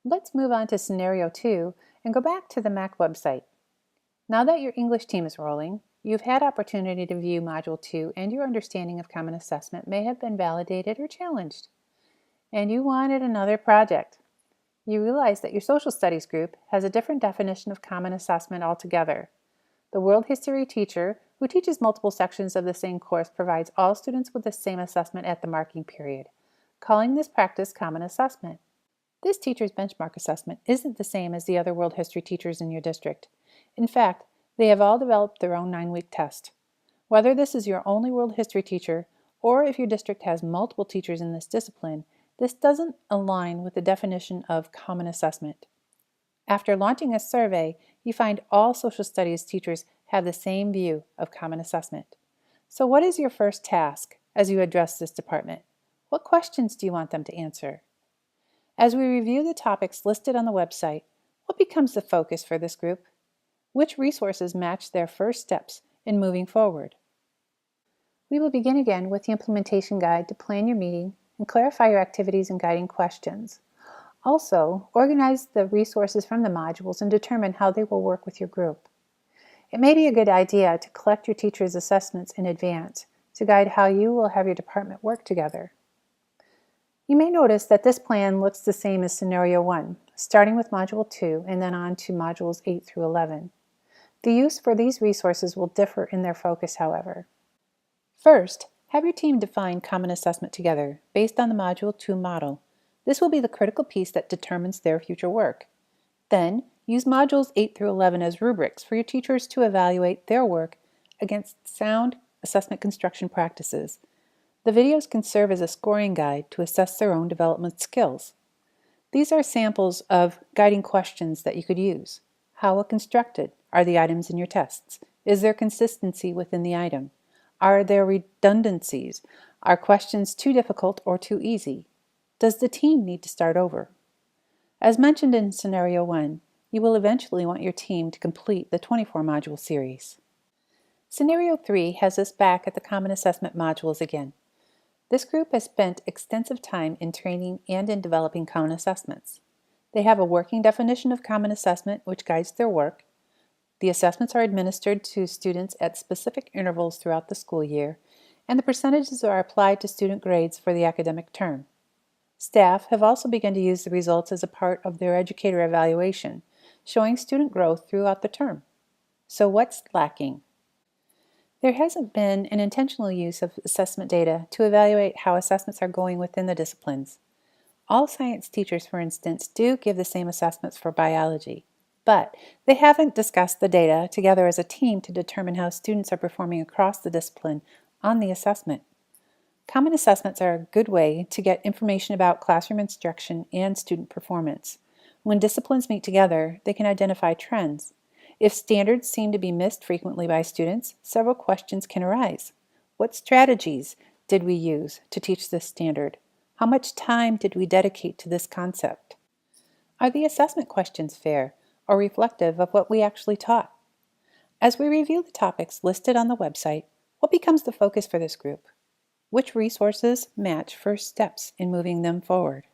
Let's move on to Scenario 2 and go back to the MAC website. Now that your English team is rolling, you've had opportunity to view Module 2 and your understanding of Common Assessment may have been validated or challenged. And you wanted another project. You realize that your Social Studies group has a different definition of Common Assessment altogether. The World History teacher, who teaches multiple sections of the same course, provides all students with the same assessment at the marking period, calling this practice Common Assessment. This teacher's benchmark assessment isn't the same as the other World History teachers in your district. In fact, they have all developed their own 9-week test. Whether this is your only World History teacher, or if your district has multiple teachers in this discipline, this doesn't align with the definition of Common Assessment. After launching a survey, you find all Social Studies teachers have the same view of Common Assessment. So what is your first task as you address this department? What questions do you want them to answer? As we review the topics listed on the website, what becomes the focus for this group? Which resources match their first steps in moving forward? We will begin again with the implementation guide to plan your meeting and clarify your activities and guiding questions. Also, organize the resources from the modules and determine how they will work with your group. It may be a good idea to collect your teachers' assessments in advance to guide how you will have your department work together. You may notice that this plan looks the same as Scenario 1, starting with Module 2 and then on to Modules 8 through 11. The use for these resources will differ in their focus, however. First, have your team define Common Assessment together based on the Module 2 model. This will be the critical piece that determines their future work. Then, use Modules 8 through 11 as rubrics for your teachers to evaluate their work against sound assessment construction practices. The videos can serve as a scoring guide to assess their own development skills. These are samples of guiding questions that you could use. How well constructed are the items in your tests? Is there consistency within the item? Are there redundancies? Are questions too difficult or too easy? Does the team need to start over? As mentioned in Scenario 1, you will eventually want your team to complete the 24-module series. Scenario 3 has us back at the Common Assessment modules again. This group has spent extensive time in training and in developing Common Assessments. They have a working definition of Common Assessment which guides their work. The assessments are administered to students at specific intervals throughout the school year, and the percentages are applied to student grades for the academic term. Staff have also begun to use the results as a part of their educator evaluation, showing student growth throughout the term. So what's lacking? There hasn't been an intentional use of assessment data to evaluate how assessments are going within the disciplines. All science teachers, for instance, do give the same assessments for biology, but they haven't discussed the data together as a team to determine how students are performing across the discipline on the assessment. Common assessments are a good way to get information about classroom instruction and student performance. When disciplines meet together, they can identify trends. If standards seem to be missed frequently by students, several questions can arise. What strategies did we use to teach this standard? How much time did we dedicate to this concept? Are the assessment questions fair or reflective of what we actually taught? As we review the topics listed on the website, what becomes the focus for this group? Which resources match first steps in moving them forward?